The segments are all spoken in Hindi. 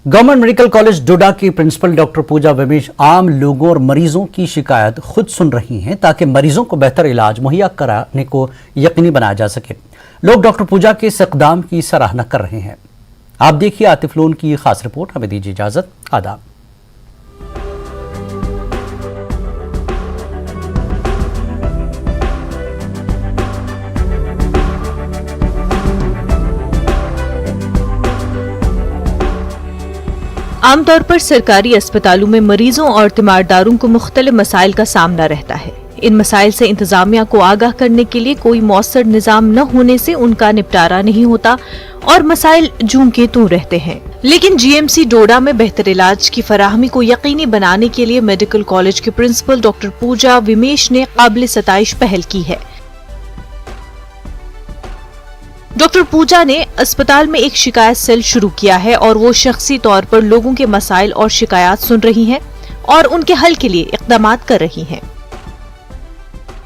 गवर्नमेंट मेडिकल कॉलेज डोडा की प्रिंसिपल डॉक्टर पूजा विमेश आम लोगों और मरीजों की शिकायत खुद सुन रही हैं ताकि मरीजों को बेहतर इलाज मुहैया कराने को यकीनी बनाया जा सके। लोग डॉक्टर पूजा के इस इक़दाम की सराहना कर रहे हैं। आप देखिए आतिफ लोन की खास रिपोर्ट। हमें दीजिए इजाजत। आदाब। आमतौर पर सरकारी अस्पतालों में मरीजों और तीमारदारों को मुख्तलिफ मसाइल का सामना रहता है। इन मसाइल से इंतजामिया को आगाह करने के लिए कोई मौसर निजाम न होने से उनका निपटारा नहीं होता और मसाइल जूं के तूं रहते हैं। लेकिन जीएमसी डोडा में बेहतर इलाज की फराहमी को यकीनी बनाने के लिए मेडिकल कॉलेज के प्रिंसिपल डॉक्टर पूजा विमेश ने काबिल सताइश पहल की है। डॉक्टर पूजा ने अस्पताल में एक शिकायत सेल शुरू किया है और वो शख्सी तौर पर लोगों के मसाइल और शिकायत सुन रही हैं और उनके हल के लिए इक़दाम कर रही हैं।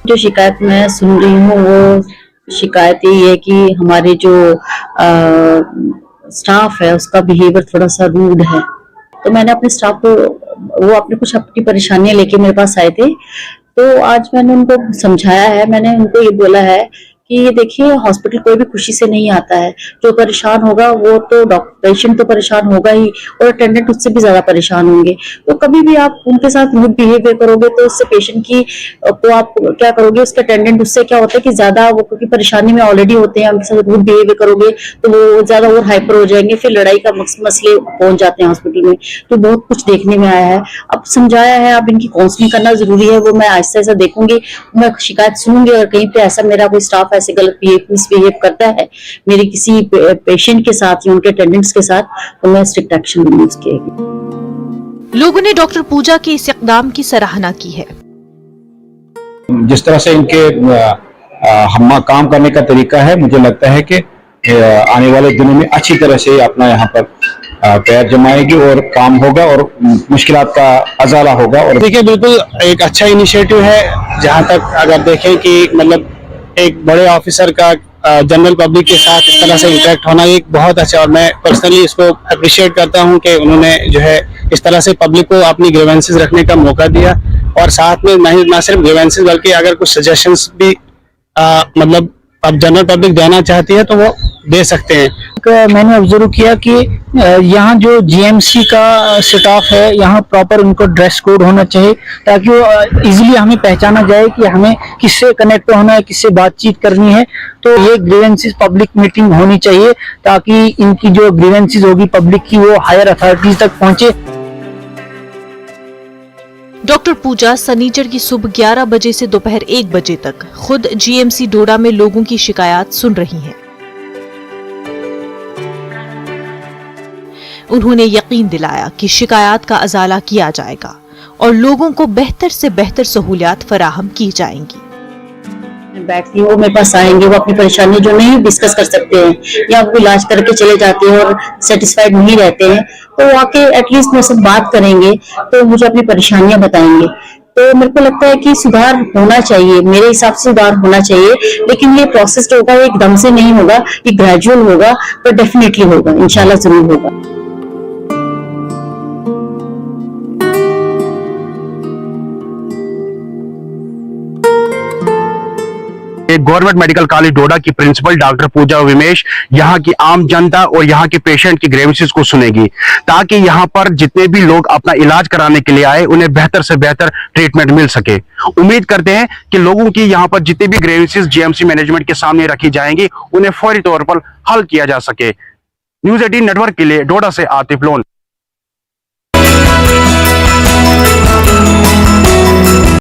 जो शिकायत मैं सुन रही हूँ वो शिकायत यही है कि हमारे जो स्टाफ है उसका बिहेवियर थोड़ा सा रूड है। तो मैंने अपने स्टाफ को, वो अपने कुछ अपनी परेशानियां लेके मेरे पास आए थे, तो आज मैंने उनको समझाया है। मैंने उनको ये बोला है कि ये देखिए, हॉस्पिटल कोई भी खुशी से नहीं आता है। जो परेशान होगा वो तो पेशेंट तो परेशान होगा ही, और अटेंडेंट उससे भी ज्यादा परेशान होंगे। तो कभी भी आप उनके साथ रूड बिहेवियर करोगे तो उससे पेशेंट की को आप क्या करोगे, उसके अटेंडेंट उससे क्या होता है कि ज्यादा वो, क्योंकि परेशानी में ऑलरेडी होते हैं, उनके साथ रूड बिहेवियर करोगे तो वो ज्यादा और हाइपर हो जाएंगे, फिर लड़ाई का मसले पहुंच जाते हैं हॉस्पिटल में। तो बहुत कुछ देखने में आया है। अब समझाया है, अब इनकी काउंसलिंग करना जरूरी है। वो मैं आहिस्ता आहिस्ता देखूंगी, मैं शिकायत सुनूंगी, और कहीं पे ऐसा मेरा कोई स्टाफ ऐसे गलत मिसबिहेव करता है मेरे किसी पेशेंट के साथ या उनके अटेंडेंट्स के साथ, तो मैं स्ट्रिक्ट एक्शन लूंगी उसके। लोगों ने डॉक्टर पूजा के इस इक़दाम की सराहना की है। जिस तरह से इनके हम काम करने का तरीका है, मुझे लगता है कि आने वाले दिनों में अच्छी तरह से अपना यहाँ पर पैर जमाएगी और काम होगा और मुश्किलात का अजाला होगा। और देखिए, बिल्कुल एक अच्छा इनिशिएटिव है। जहाँ तक अगर देखें कि मतलब एक बड़े ऑफिसर का जनरल पब्लिक के साथ इस तरह से इंटरेक्ट होना एक बहुत अच्छा, और मैं पर्सनली इसको अप्रिशिएट करता हूं कि उन्होंने जो है इस तरह से पब्लिक को अपनी ग्रीवेंसेस रखने का मौका दिया, और साथ में ना सिर्फ ग्रीवेंसेस बल्कि अगर कुछ सजेशंस भी मतलब अब जनरल पब्लिक देना चाहती है तो वो दे सकते हैं। मैंने ऑब्जर्व किया कि यहाँ जो जीएमसी का स्टाफ है, यहाँ प्रॉपर उनको ड्रेस कोड होना चाहिए ताकि वो इजीली हमें पहचाना जाए कि हमें किससे कनेक्ट होना है, किससे बातचीत करनी है। तो ये ग्रीवेंसेस पब्लिक मीटिंग होनी चाहिए ताकि इनकी जो ग्रीवेंसेस होगी पब्लिक की, वो हायर अथॉरिटीज तक पहुंचे। डॉक्टर पूजा सनीचर की सुबह 11 बजे से दोपहर 1 बजे तक खुद जीएमसी डोडा में लोगों की शिकायत सुन रही हैं। उन्होंने यकीन दिलाया कि शिकायत का अजाला किया जाएगा और लोगों को बेहतर से बेहतर सहूलियात फराहम की जाएंगी। बैठती हैं, वो मेरे पास आएंगे, वो अपनी परेशानी जो नहीं डिस्कस कर सकते हैं या वो इलाज करके चले जाते हैं और सेटिस्फाइड नहीं रहते हैं, तो वो आके एटलीस्ट मेरे से बात करेंगे, तो मुझे अपनी परेशानियां बताएंगे। तो मेरे को लगता है कि सुधार होना चाहिए, मेरे हिसाब से सुधार होना चाहिए। लेकिन ये प्रोसेस होगा, एकदम से नहीं होगा, ये ग्रेजुअल होगा, पर डेफिनेटली होगा, इंशाल्लाह जरूर होगा। गवर्नमेंट मेडिकल कॉलेज डोडा की प्रिंसिपल डॉक्टर पूजा विमेश यहाँ की आम जनता और यहाँ के पेशेंट की ग्रीवेंसेस को सुनेगी ताकि यहाँ पर जितने भी लोग अपना इलाज कराने के लिए आए उन्हें बेहतर से बेहतर ट्रीटमेंट मिल सके। उम्मीद करते हैं कि लोगों की यहाँ पर जितने भी ग्रीवेंसेस जीएमसी मैनेजमेंट के सामने रखी जाएंगी उन्हें फौरी तौर पर हल किया जा सके। न्यूज़ 18 नेटवर्क के लिए डोडा से आतिफ लोन।